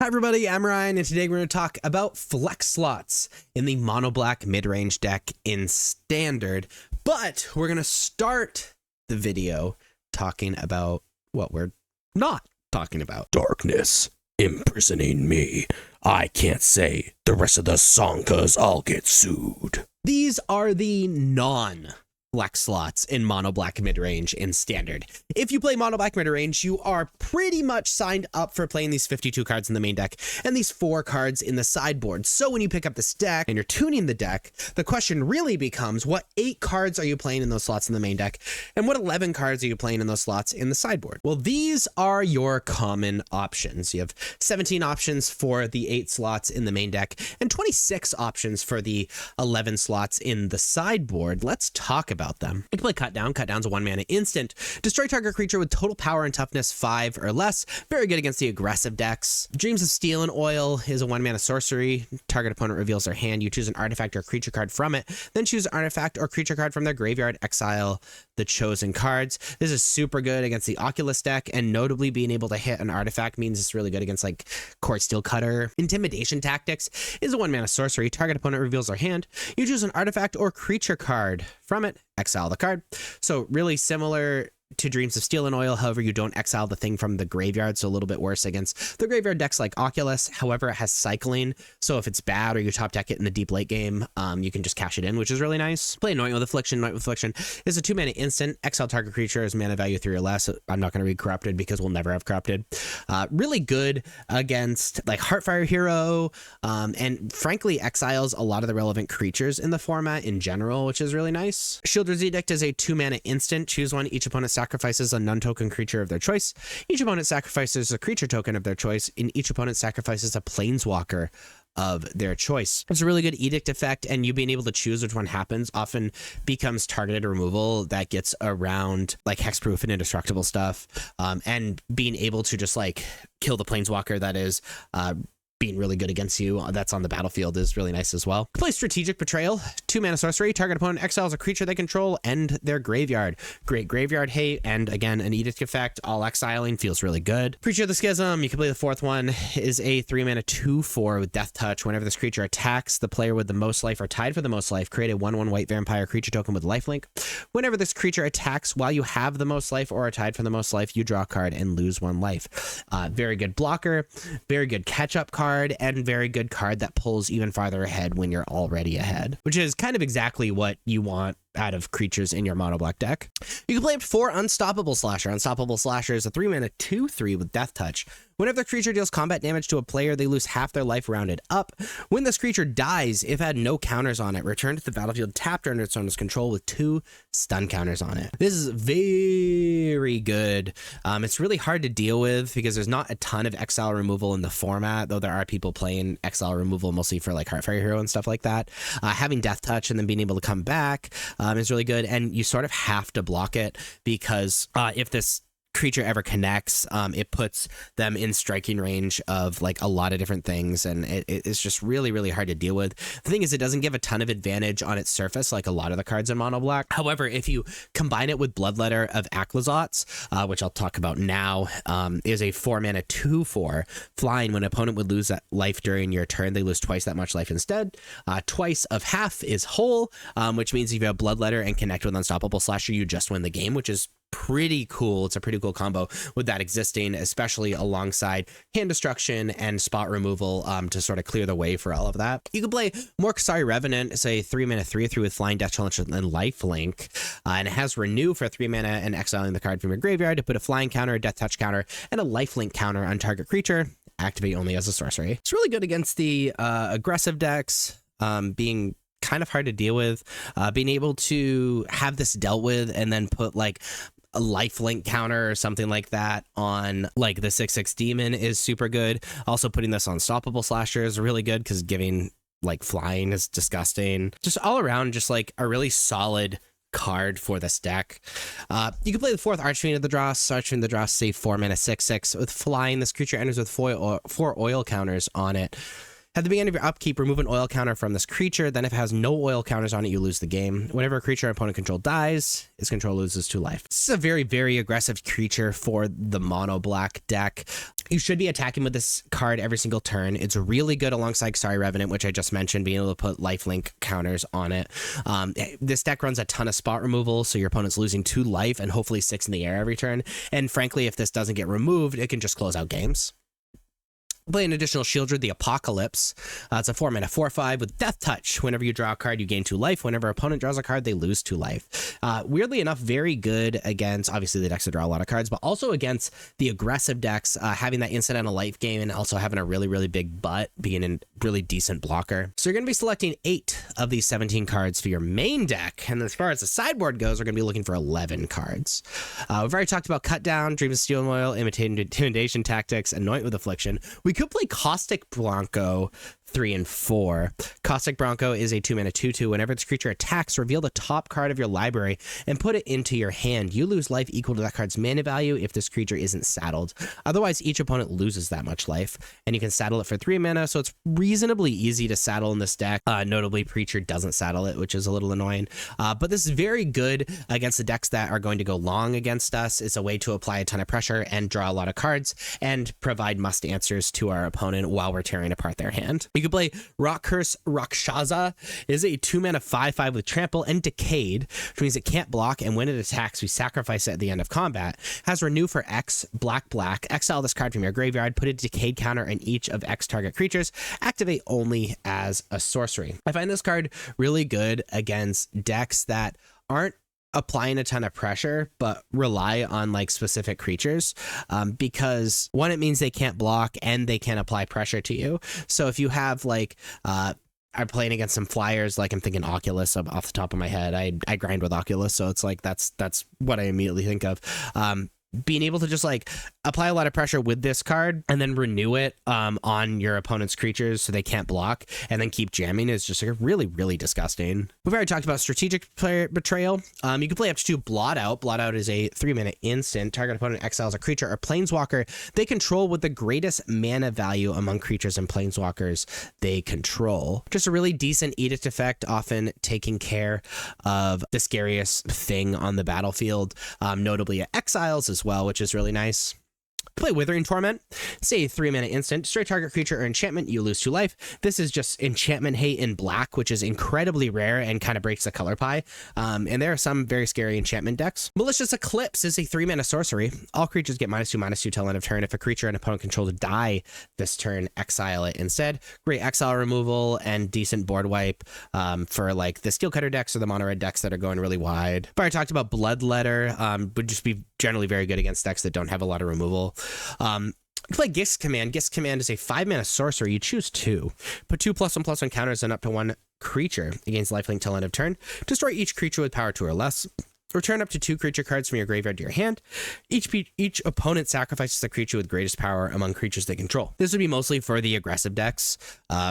Hi everybody, I'm Ryan, and today we're going to talk about flex slots in the mono black mid-range deck in Standard. But we're going to start the video talking about what we're not talking about. Darkness imprisoning me. I can't say the rest of the song cause I'll get sued. These are the non-flex slots in mono black mid-range in Standard. If you play mono black mid-range, you are pretty much signed up for playing these 52 cards in the main deck and these 4 cards in the sideboard. So when you pick up this deck and you're tuning the deck, the question really becomes, what 8 cards are you playing in those slots in the main deck, and what 11 cards are you playing in those slots in the sideboard? Well, these are your common options. You have 17 options for the 8 slots in the main deck and 26 options for the 11 slots in the sideboard. Let's talk about them. You can play Cut Down. Cut Down's a 1-mana instant. Destroy target creature with total power and toughness 5 or less. Very good against the aggressive decks. Dreams of Steel and Oil is a 1-mana sorcery. Target opponent reveals their hand. You choose an artifact or creature card from it. Then choose an artifact or creature card from their graveyard. Exile the chosen cards. This is super good against the Oculus deck, and notably being able to hit an artifact means it's really good against like Core Steel Cutter. Intimidation Tactics is a 1-mana sorcery. Target opponent reveals their hand. You choose an artifact or creature card from it. Exile the card. So really similar to Dreams of Steel and Oil. However, you don't exile the thing from the graveyard, so a little bit worse against the graveyard decks like Oculus. However, it has cycling, so if it's bad or you top deck it in the deep late game, you can just cash it in, which is really nice. Play Anoint with Affliction. Anoint with Affliction is a 2-mana instant. Exile target creature is mana value 3 or less. I'm not going to read Corrupted because we'll never have Corrupted. Really good against like Heartfire Hero, and frankly exiles a lot of the relevant creatures in the format in general, which is really nice. Shieldred's Edict is a 2-mana instant. Choose one. Each opponent sacrifices a non-token creature of their choice. Each opponent sacrifices a creature token of their choice, and each opponent sacrifices a planeswalker of their choice. It's a really good edict effect, and you being able to choose which one happens often becomes targeted removal that gets around like hexproof and indestructible stuff, and being able to just like kill the planeswalker that is being really good against you that's on the battlefield is really nice as well. Play Strategic Betrayal, 2-mana sorcery. Target opponent exiles a creature they control and their graveyard. Great graveyard hate, and again an edict effect. All exiling feels really good. Preacher of the Schism, you can play the 4th one, is a 3-mana 2/4 with Death Touch. Whenever this creature attacks the player with the most life or tied for the most life, create a 1/1 white vampire creature token with lifelink. Whenever this creature attacks while you have the most life or are tied for the most life, you draw a card and lose 1 life. Very good blocker, very good catch-up card, and very good card that pulls even farther ahead when you're already ahead, which is kind of exactly what you want out of creatures in your mono black deck. You can play up 4 Unstoppable Slasher. Unstoppable Slasher is a 3-mana 2/3 with Death Touch. Whenever the creature deals combat damage to a player, they lose half their life rounded up. When this creature dies, if it had no counters on it, return to the battlefield tapped under its owner's control with 2 stun counters on it. This is very good. It's really hard to deal with because there's not a ton of exile removal in the format, though there are people playing exile removal mostly for like Heartfire Hero and stuff like that. Having Death Touch and then being able to come back is really good, and you sort of have to block it because if this creature ever connects, it puts them in striking range of like a lot of different things, and it's just really hard to deal with. The thing is, it doesn't give a ton of advantage on its surface like a lot of the cards in mono black. However, if you combine it with Bloodletter of Aclazotz, which I'll talk about now, is a 4-mana 2/4 flying. When an opponent would lose that life during your turn, they lose twice that much life instead. Twice of half is whole, which means if you have Bloodletter and connect with Unstoppable Slasher, you just win the game, which is pretty cool. It's a pretty cool combo with that existing, especially alongside hand destruction and spot removal to sort of clear the way for all of that. You can play Morksari Revenant. It's a 3-mana 3/3 with Flying, Death Challenge, and lifelink, and it has Renew for 3 mana and exiling the card from your graveyard to put a flying counter, a death touch counter, and a lifelink counter on target creature. Activate only as a sorcery. It's really good against the aggressive decks, being kind of hard to deal with, being able to have this dealt with and then put like a lifelink counter or something like that on like the 6/6 demon is super good. Also putting this on Unstoppable Slasher is really good because giving like flying is disgusting. Just all around, just like a really solid card for this deck. You can play the 4th Archfiend of the Dross. Archfiend of the Dross is a 4-mana 6/6 with flying. This creature enters with 4 oil counters on it. At the beginning of your upkeep, remove an oil counter from this creature. Then if it has no oil counters on it, you lose the game. Whenever a creature opponent control dies, its control loses 2 life. This is a very, very aggressive creature for the mono black deck. You should be attacking with this card every single turn. It's really good alongside Sorry Revenant, which I just mentioned, being able to put lifelink counters on it. This deck runs a ton of spot removal, so your opponent's losing 2 life and hopefully 6 in the air every turn. And frankly, if this doesn't get removed, it can just close out games. Play an additional Shieldred, the Apocalypse. It's a 4-mana 4/5 with Death Touch. Whenever you draw a card, you gain 2 life. Whenever opponent draws a card, they lose 2 life. Weirdly enough, very good against, obviously, the decks that draw a lot of cards, but also against the aggressive decks, having that incidental life gain and also having a really, really big butt, being a really decent blocker. So you're going to be selecting 8 of these 17 cards for your main deck. And as far as the sideboard goes, we're going to be looking for 11 cards. We've already talked about Cut Down, Dream of Steel and Oil, Intimidation Tactics, Anoint with Affliction. We could play Caustic Bronco 3 and 4. Caustic Bronco is a 2-mana 2/2. Whenever this creature attacks, reveal the top card of your library and put it into your hand. You lose life equal to that card's mana value if this creature isn't saddled. Otherwise, each opponent loses that much life, and you can saddle it for 3 mana, so it's reasonably easy to saddle in this deck. Notably, Preacher doesn't saddle it, which is a little annoying. But this is very good against the decks that are going to go long against us. It's a way to apply a ton of pressure and draw a lot of cards and provide must answers to our opponent while we're tearing apart their hand. You can play Rock Curse Rakshasa. It is a 2-mana 5/5 with Trample and Decayed, which means it can't block, and when it attacks, we sacrifice it at the end of combat. It has Renew for X, black. Exile this card from your graveyard, put a Decayed counter in each of X target creatures, activate only as a sorcery. I find this card really good against decks that aren't applying a ton of pressure but rely on like specific creatures, because one, it means they can't block and they can apply pressure to you. So if you have like I'm playing against some flyers, like I'm thinking Oculus off the top of my head. I grind with Oculus, so it's like that's what I immediately think of. Being able to just like apply a lot of pressure with this card and then renew it on your opponent's creatures so they can't block and then keep jamming is just like really, really disgusting. We've already talked about Strategic Betrayal. You can play up to 2 Blot Out. Blot Out is a 3-mana instant. Target opponent exiles a creature or planeswalker they control with the greatest mana value among creatures and planeswalkers they control. Just a really decent edict effect, often taking care of the scariest thing on the battlefield, notably it exiles as well, which is really nice. Play Withering Torment. Say 3-mana instant. Destroy target creature or enchantment. You lose 2 life. This is just enchantment hate in black, which is incredibly rare and kind of breaks the color pie. And there are some very scary enchantment decks. Malicious Eclipse is a 3-mana sorcery. All creatures get -2/-2 till end of turn. If a creature and opponent control to die this turn, exile it instead. Great exile removal and decent board wipe for like the Steel Cutter decks or the mono red decks that are going really wide. But I talked about Bloodletter. Would just be generally very good against decks that don't have a lot of removal. You play Gist Command. Gist Command is a 5-mana sorcery. You choose 2. Put 2 +1/+1 counters and up to 1 creature against lifelink till end of turn. Destroy each creature with power 2 or less. Return up to 2 creature cards from your graveyard to your hand. Each opponent sacrifices the creature with greatest power among creatures they control. This would be mostly for the aggressive decks.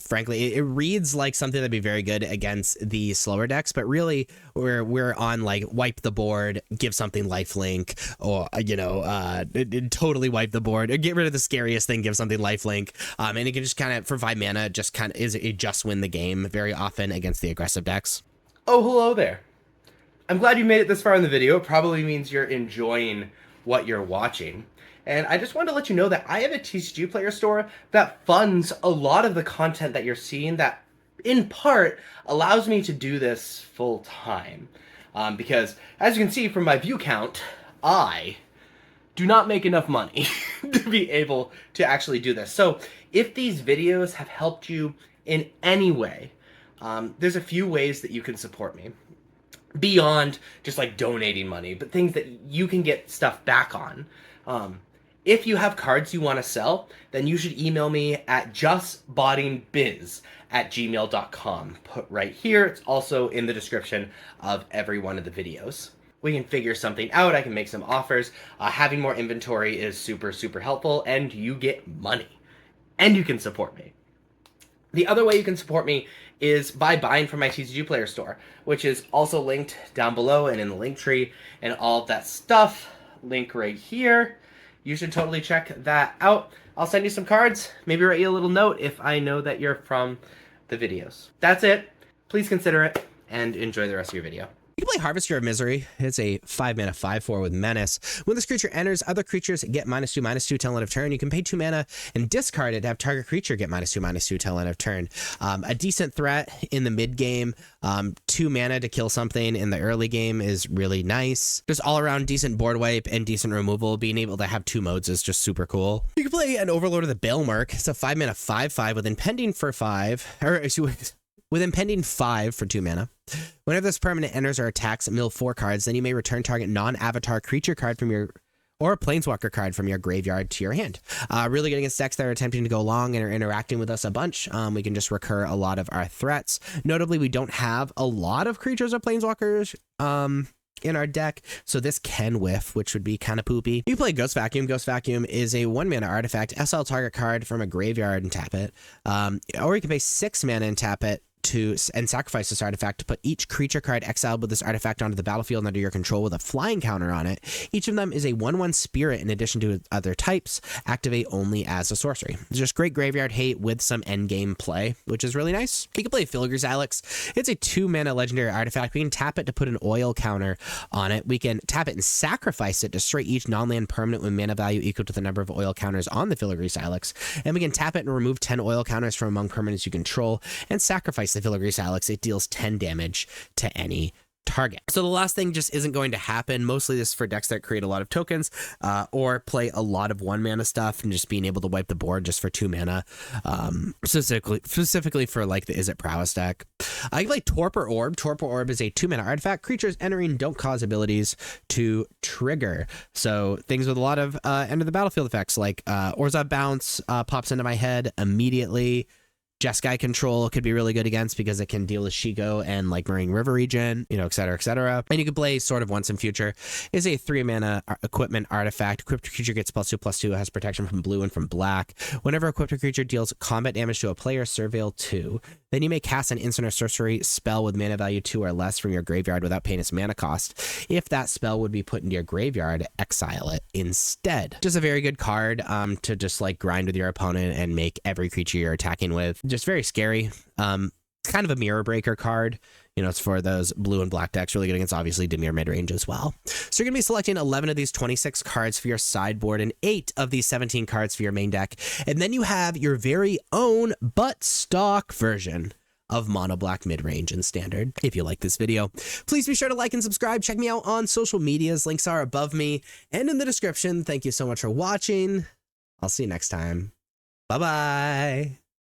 Frankly, it reads like something that'd be very good against the slower decks, but really we're on like wipe the board, give something lifelink, or totally wipe the board, or get rid of the scariest thing, give something lifelink, and it can just kind of for 5 mana just kind of just win the game very often against the aggressive decks. Oh, hello there. I'm glad you made it this far in the video. It probably means you're enjoying what you're watching. And I just wanted to let you know that I have a TCG Player store that funds a lot of the content that you're seeing that, in part, allows me to do this full time. Because, as you can see from my view count, I do not make enough money to be able to actually do this. So, if these videos have helped you in any way, there's a few ways that you can support me. Beyond just like donating money, but things that you can get stuff back on. If you have cards you want to sell, then you should email me at justbottingbiz@gmail.com. Put right here. It's also in the description of every one of the videos. We can figure something out. I can make some offers. Having more inventory is super, super helpful, and you get money. And you can support me. The other way you can support me is by buying from my TCG Player store, which is also linked down below and in the link tree and all of that stuff. Link right here. You should totally check that out. I'll send you some cards, maybe write you a little note if I know that you're from the videos. That's it. Please consider it, and enjoy the rest of your video. You can play Harvester of Misery. It's a 5-mana 5/4 with Menace. When this creature enters, other creatures get -2/-2 till end of turn. You can pay 2 mana and discard it to have target creature get -2/-2 till end of turn. A decent threat in the mid game. 2 mana to kill something in the early game is really nice. Just all around decent board wipe and decent removal. Being able to have 2 modes is just super cool. You can play an Overlord of the Bailmerk. It's a 5-mana 5/5 with Impending for 5. With Impending 5 for 2 mana. Whenever this permanent enters or attacks, mill 4 cards, then you may return target non-avatar creature card from your, or a planeswalker card from your graveyard to your hand. Really good against decks that are attempting to go long and are interacting with us a bunch. We can just recur a lot of our threats. Notably, we don't have a lot of creatures or planeswalkers in our deck, so this can whiff, which would be kind of poopy. You can play Ghost Vacuum. Ghost Vacuum is a 1-mana artifact. SL target card from a graveyard and tap it. Or you can pay 6 mana and tap it and sacrifice this artifact to put each creature card exiled with this artifact onto the battlefield under your control with a flying counter on it. Each of them is a 1/1 spirit in addition to other types. Activate only as a sorcery. It's just great graveyard hate with some endgame play, which is really nice. You can play Filigree Ilex. It's a 2-mana legendary artifact. We can tap it to put an oil counter on it. We can tap it and sacrifice it to destroy each non-land permanent with mana value equal to the number of oil counters on the Filigree Ilex. And we can tap it and remove 10 oil counters from among permanents you control and sacrifice the Filigree Ilex. It deals 10 damage to any target. So the last thing just isn't going to happen. Mostly this is for decks that create a lot of tokens or play a lot of 1-mana stuff and just being able to wipe the board just for 2 mana. Specifically for like the Is It Prowess deck. I can play Torpor Orb. Torpor Orb is a 2-mana artifact. Creatures entering don't cause abilities to trigger. So things with a lot of end of the battlefield effects like Orzhov Bounce pops into my head immediately. Jeskai Control could be really good against because it can deal with Shigo and like Marine River region, you know, et cetera, et cetera. And you can play Sword of Once in Future. Is a 3-mana equipment artifact. Equipped creature gets +2/+2. It has protection from blue and from black. Whenever equipped creature deals combat damage to a player, Surveil 2. Then you may cast an instant or sorcery spell with mana value 2 or less from your graveyard without paying its mana cost. If that spell would be put into your graveyard, exile it instead. Just a very good card to just like grind with your opponent and make every creature you're attacking with just very scary. It's kind of a mirror breaker card. You know, it's for those blue and black decks. Really good against obviously Dimir Midrange as well. So you're going to be selecting 11 of these 26 cards for your sideboard and 8 of these 17 cards for your main deck. And then you have your very own but stock version of Mono Black Midrange and Standard. If you like this video, please be sure to like and subscribe. Check me out on social medias. Links are above me and in the description. Thank you so much for watching. I'll see you next time. Bye-bye.